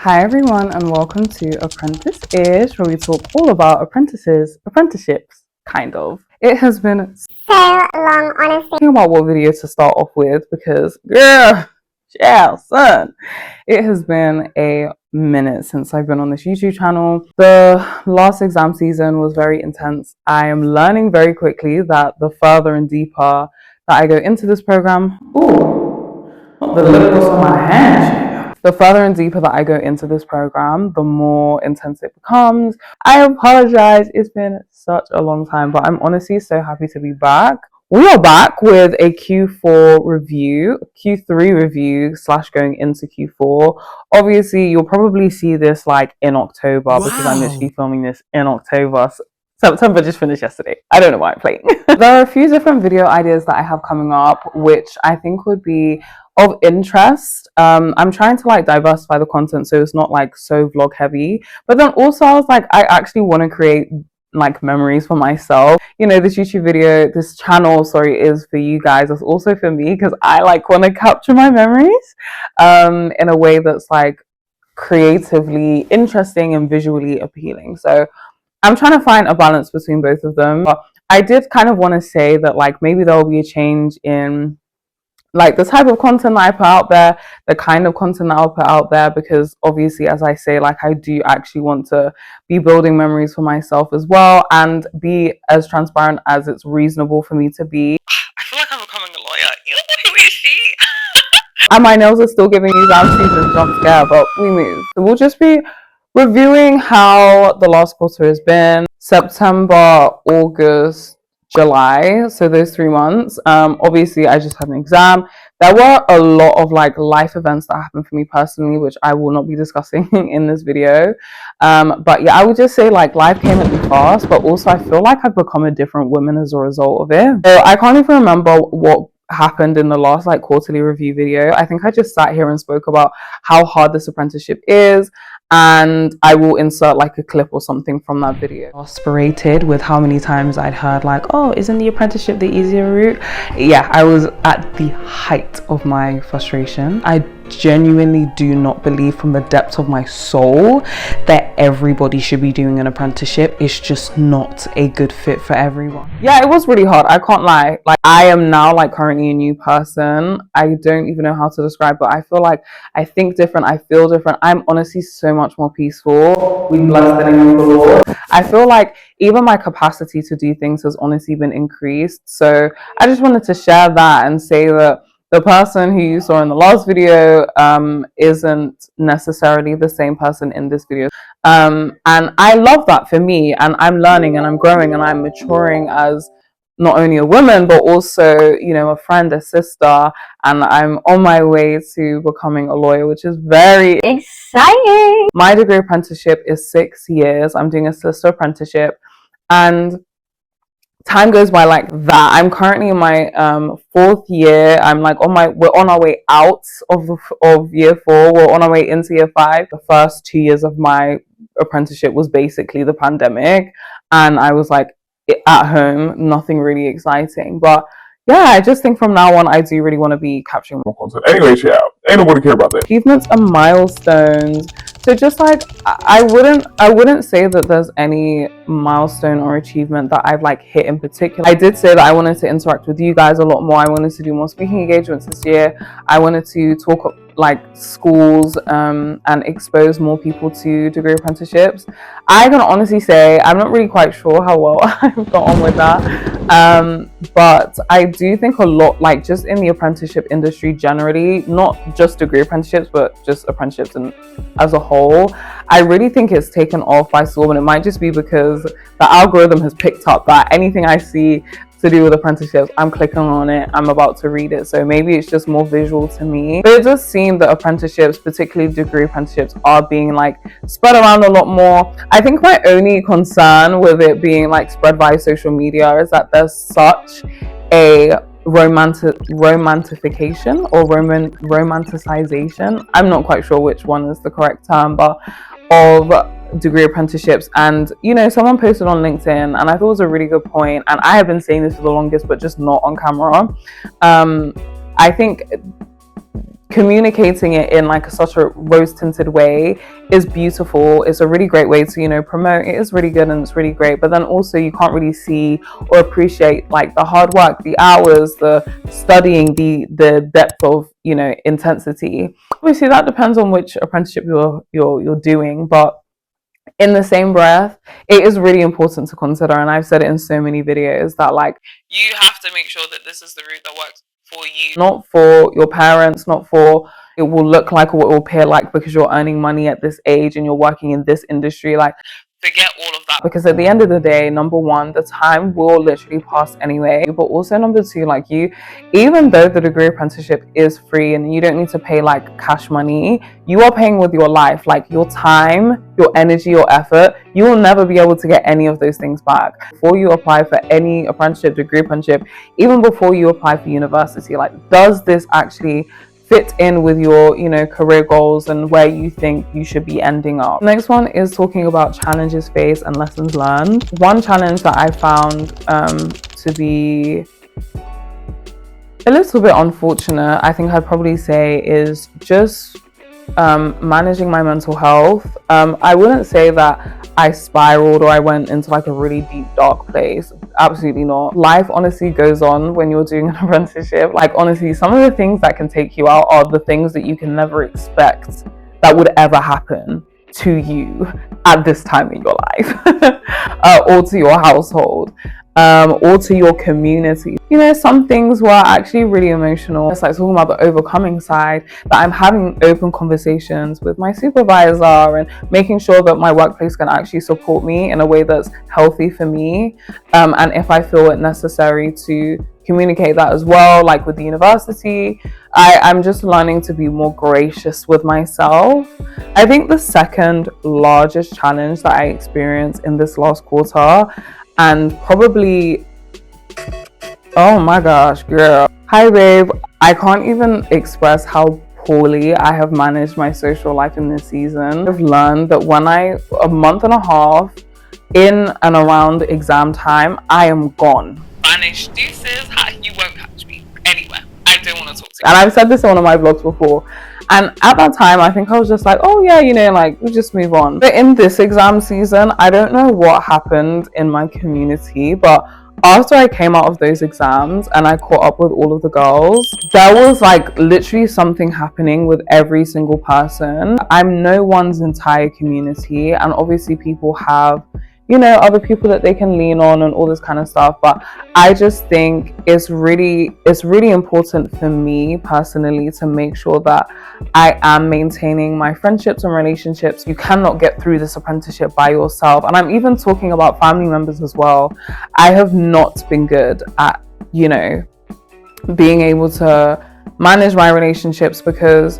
Hi everyone and welcome to Apprenticeish, where we talk all about apprentices, apprenticeships, kind of. It has been so long, honestly. Thinking about what video to start off with because, son, it has been a minute since I've been on this YouTube channel. The last exam season was very intense. I am learning very quickly that the further and deeper that I go into this program, the further and deeper that I go into this program, the more intense it becomes. I apologize, it's been such a long time, but I'm honestly so happy to be back. We are back with a Q3 review / going into Q4. Obviously, you'll probably see this like in October because I'm literally filming this in October. September just finished yesterday. I don't know why I'm playing. There are a few different video ideas that I have coming up, which I think would be of interest. I'm trying to like diversify the content so it's not like so vlog heavy, but then also I was like, I actually want to create like memories for myself. You know, this channel is for you guys. It's also for me because I like want to capture my memories in a way that's like creatively interesting and visually appealing. So I'm trying to find a balance between both of them. But I did kind of want to say that like maybe there will be a change in like the type of content that I put out there, the kind of content that I'll put out there, because obviously, as I say, like I do actually want to be building memories for myself as well and be as transparent as it's reasonable for me to be. I feel like I'm becoming a lawyer. Who is she? And my nails are still giving you exam season jump scare, but we move. So we'll just be reviewing how the last quarter has been. September, August, July, so those 3 months. Obviously I just had an exam. There were a lot of like life events that happened for me personally, which I will not be discussing in this video. But yeah, I would just say like life came at me fast, but also I feel like I've become a different woman as a result of it. So I can't even remember what happened in the last like quarterly review video. I think I just sat here and spoke about how hard this apprenticeship is, and I will insert like a clip or something from that video. Exasperated with how many times I'd heard like, oh, isn't the apprenticeship the easier route? Yeah, I was at the height of my frustration. I genuinely do not believe from the depths of my soul that everybody should be doing an apprenticeship. It's just not a good fit for everyone. Yeah, it was really hard. I can't lie. Like I am now like currently a new person. I don't even know how to describe, but I feel like I think different. I feel different. I'm honestly so much more peaceful. We bless the name of the Lord. I feel like even my capacity to do things has honestly been increased. So I just wanted to share that and say that the person who you saw in the last video isn't necessarily the same person in this video. And I love that for me, and I'm learning and I'm growing and I'm maturing as not only a woman, but also, you know, a friend, a sister, and I'm on my way to becoming a lawyer, which is very exciting. My degree apprenticeship is 6 years. I'm doing a sister apprenticeship, and time goes by like that. I'm currently in my 4th year. I'm like we're on our way out of year 4. We're on our way into year 5. The first 2 years of my apprenticeship was basically the pandemic, and I was like at home, nothing really exciting. But yeah, I just think from now on I do really want to be capturing more content. Anyway, yeah, ain't nobody care about that. Achievements and milestones. So just like I wouldn't say that there's any milestone or achievement that I've like hit in particular. I did say that I wanted to interact with you guys a lot more. I wanted to do more speaking engagements this year. I wanted to talk like schools and expose more people to degree apprenticeships. I can honestly say I'm not really quite sure how well I've got on with that, but I do think a lot, like just in the apprenticeship industry generally, not just degree apprenticeships but just apprenticeships and as a whole, I really think it's taken off by storm. And it might just be because the algorithm has picked up that anything I see to do with apprenticeships, I'm clicking on it, I'm about to read it. So maybe it's just more visual to me. But it does seem that apprenticeships, particularly degree apprenticeships, are being like spread around a lot more. I think my only concern with it being like spread via social media is that there's such a romantification or romanticization, I'm not quite sure which one is the correct term, but of degree apprenticeships. And you know, someone posted on LinkedIn and I thought it was a really good point, and I have been saying this for the longest but just not on camera. I think communicating it in like such a rose tinted way is beautiful. It's a really great way to, you know, promote. It is really good and it's really great, but then also you can't really see or appreciate like the hard work, the hours, the studying, the depth of, you know, intensity. Obviously that depends on which apprenticeship you're doing, but in the same breath, it is really important to consider, and I've said it in so many videos, that like you have to make sure that this is the route that works for you, not for your parents, not for it will look like or it will appear like because you're earning money at this age and you're working in this industry. Like, forget all of that, because at the end of the day, number one, the time will literally pass anyway, but also number two, like, you, even though the degree apprenticeship is free and you don't need to pay like cash money, you are paying with your life, like your time, your energy, your effort. You will never be able to get any of those things back. Before you apply for any apprenticeship, degree apprenticeship, even before you apply for university, like, does this actually fit in with your, you know, career goals and where you think you should be ending up? Next one is talking about challenges faced and lessons learned. One challenge that I found to be a little bit unfortunate, I think I'd probably say, is just managing my mental health. I wouldn't say that I spiraled or I went into like a really deep dark place. Absolutely not. Life honestly goes on when you're doing an apprenticeship. Like, honestly, some of the things that can take you out are the things that you can never expect that would ever happen to you at this time in your life or to your household. Or to your community. You know, some things were actually really emotional. It's like talking about the overcoming side, that I'm having open conversations with my supervisor and making sure that my workplace can actually support me in a way that's healthy for me. And if I feel it necessary to communicate that as well, like with the university, I'm just learning to be more gracious with myself. I think the second largest challenge that I experienced in this last quarter, and probably, oh my gosh, girl. Hi, babe. I can't even express how poorly I have managed my social life in this season. I've learned that when a month and a half in and around exam time, I am gone. Vanished, deuces, you won't catch me anywhere. I don't want to talk to you. And I've said this in one of my vlogs before. And at that time, I think I was just like, oh yeah, you know, like, we just move on. But in this exam season, I don't know what happened in my community, but after I came out of those exams and I caught up with all of the girls, there was like literally something happening with every single person. I'm no one's entire community, and obviously people have, you know, other people that they can lean on and all this kind of stuff, but I just think it's really important for me personally to make sure that I am maintaining my friendships and relationships. You cannot get through this apprenticeship by yourself, and I'm even talking about family members as well. I have not been good at, you know, being able to manage my relationships, because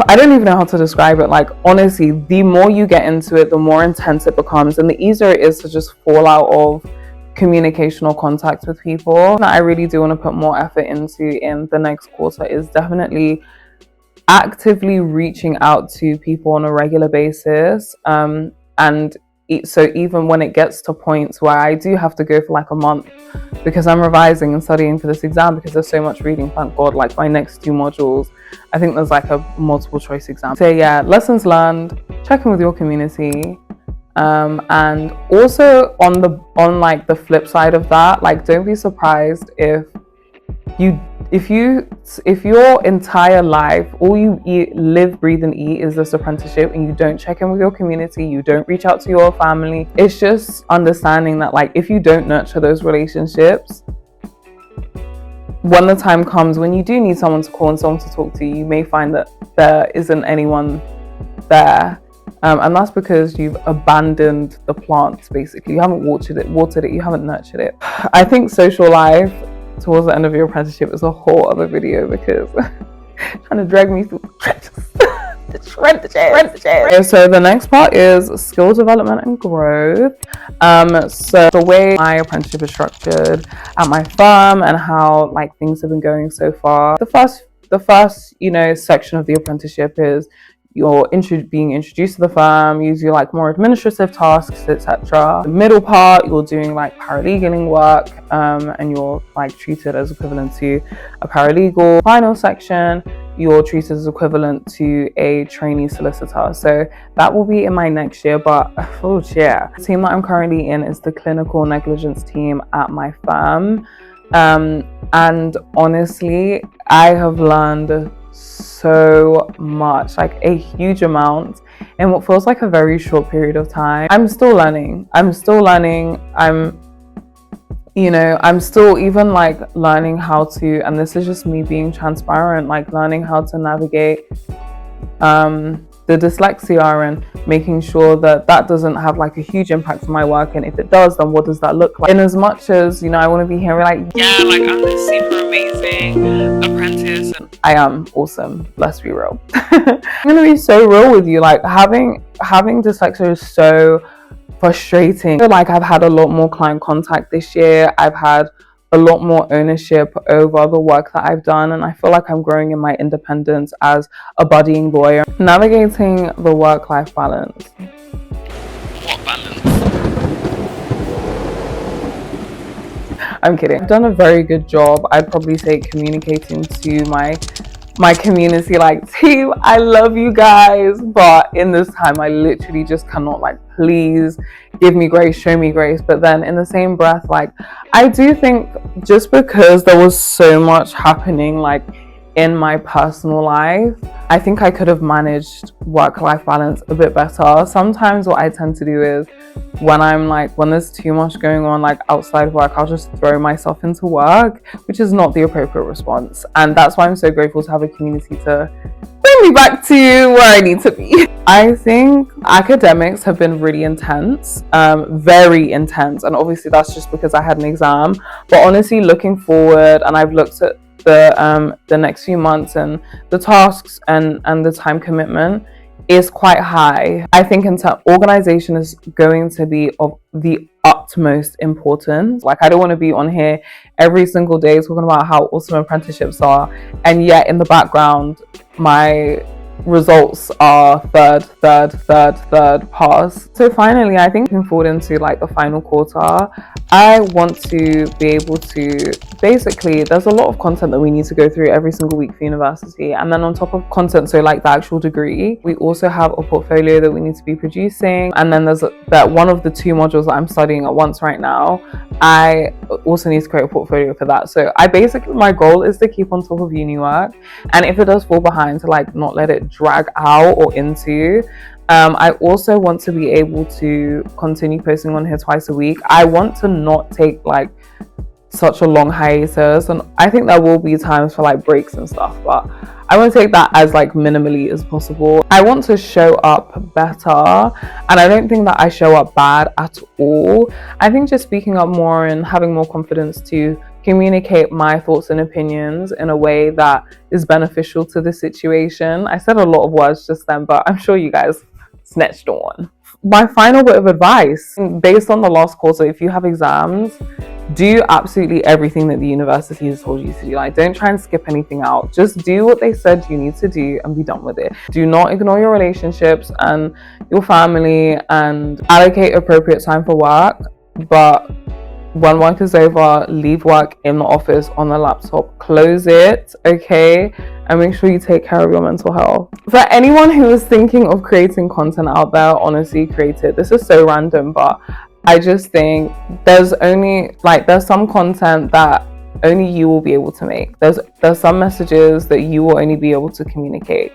I don't even know how to describe it. Like, honestly, the more you get into it, the more intense it becomes, and the easier it is to just fall out of communicational contact with people. That I really do want to put more effort into in the next quarter is definitely actively reaching out to people on a regular basis. So even when it gets to points where I do have to go for like a month because I'm revising and studying for this exam, because there's so much reading, thank God, like my next 2 modules, I think there's like a multiple choice exam. So yeah, lessons learned, check in with your community. And also on like the flip side of that, like, don't be surprised if your entire life, all you eat, live, breathe and eat is this apprenticeship, and you don't check in with your community, you don't reach out to your family. It's just understanding that, like, if you don't nurture those relationships, when the time comes when you do need someone to call and someone to talk to, you may find that there isn't anyone there. And that's because you've abandoned the plant, basically. You haven't watered it, you haven't nurtured it. I think social life towards the end of your apprenticeship is a whole other video, because trying to drag me through the trenches. So the next part is skill development and growth. So the way my apprenticeship is structured at my firm and how like things have been going so far. The first, you know, section of the apprenticeship is you're being introduced to the firm, you do like more administrative tasks, etc. The middle part, you're doing like paralegaling work, and you're like treated as equivalent to a paralegal. Final section, you're treated as equivalent to a trainee solicitor. So that will be in my next year, but oh yeah. The team that I'm currently in is the clinical negligence team at my firm. And honestly, I have learned so much, like a huge amount in what feels like a very short period of time. I'm still learning. I'm still still even like learning how to, and this is just me being transparent, like learning how to navigate the dyslexia and making sure that that doesn't have like a huge impact on my work, and if it does, then what does that look like? In as much as, you know, I want to be here like, yeah, like I'm this super amazing apprentice, and I am awesome, let's be real. I'm gonna be so real with you, like having dyslexia is so frustrating. I feel like I've had a lot more client contact this year. I've had a lot more ownership over the work that I've done, and I feel like I'm growing in my independence as a budding lawyer. Navigating the work-life balance. What balance? I'm kidding. I've done a very good job, I'd probably say, communicating to my community, like, team, I love you guys, but in this time I literally just cannot, like, please give me grace, show me grace. But then in the same breath, like, I do think just because there was so much happening like in my personal life, I think I could have managed work-life balance a bit better. Sometimes what I tend to do is when there's too much going on like outside of work, I'll just throw myself into work, which is not the appropriate response. And that's why I'm so grateful to have a community to bring me back to where I need to be. I think academics have been really intense, very intense. And obviously that's just because I had an exam. But honestly, looking forward, and I've looked at the next few months, and the tasks and the time commitment is quite high. I think organization is going to be of the utmost importance. Like, I don't want to be on here every single day talking about how awesome apprenticeships are, and yet in the background my results are third pass. So finally, I think looking forward into like the final quarter, I want to be able to basically, there's a lot of content that we need to go through every single week for university, and then on top of content, so like the actual degree, we also have a portfolio that we need to be producing, and then there's that one of the two modules that I'm studying at once right now, I also need to create a portfolio for that. So my goal is to keep on top of uni work, and if it does fall behind, to like not let it drag out or into. I also want to be able to continue posting on here twice a week. I want to not take like such a long hiatus, and I think there will be times for like breaks and stuff, but I want to take that as like minimally as possible. I want to show up better, and I don't think that I show up bad at all. I think just speaking up more and having more confidence to communicate my thoughts and opinions in a way that is beneficial to the situation. I said a lot of words just then, but I'm sure you guys snatched on. My final bit of advice, based on the last quarter, if you have exams, do absolutely everything that the university has told you to do. Like, don't try and skip anything out. Just do what they said you need to do and be done with it. Do not ignore your relationships and your family, and allocate appropriate time for work. But when work is over, leave work in the office on the laptop, close it, okay? And make sure you take care of your mental health. For anyone who is thinking of creating content out there, honestly, create it. This is so random, but I just think there's some content that only you will be able to make. There's some messages that you will only be able to communicate.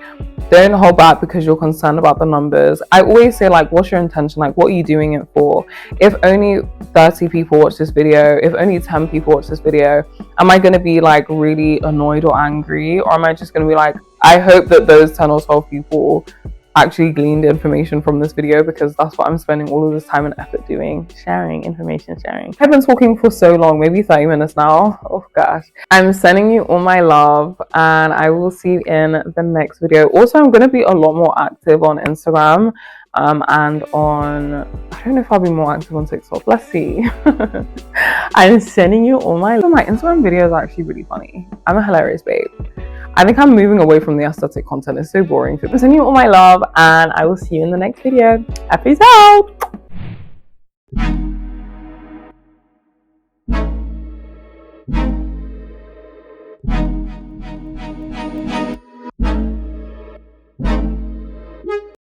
Don't hold back because you're concerned about the numbers. I always say, like, what's your intention? Like, what are you doing it for? If only 30 people watch this video, if only 10 people watch this video, am I going to be like really annoyed or angry? Or am I just going to be like, I hope that those 10 or 12 people actually gleaned information from this video, because that's what I'm spending all of this time and effort doing, sharing. I've been talking for so long, maybe 30 minutes now. Oh gosh. I'm sending you all my love, and I will see you in the next video. Also, I'm going to be a lot more active on Instagram. and on, I don't know if I'll be more active on TikTok. Let's see. I'm sending you all my Instagram videos are actually really funny. I'm a hilarious babe. I think I'm moving away from the aesthetic content. It's so boring. I'm sending you all my love, and I will see you in the next video. Peace out.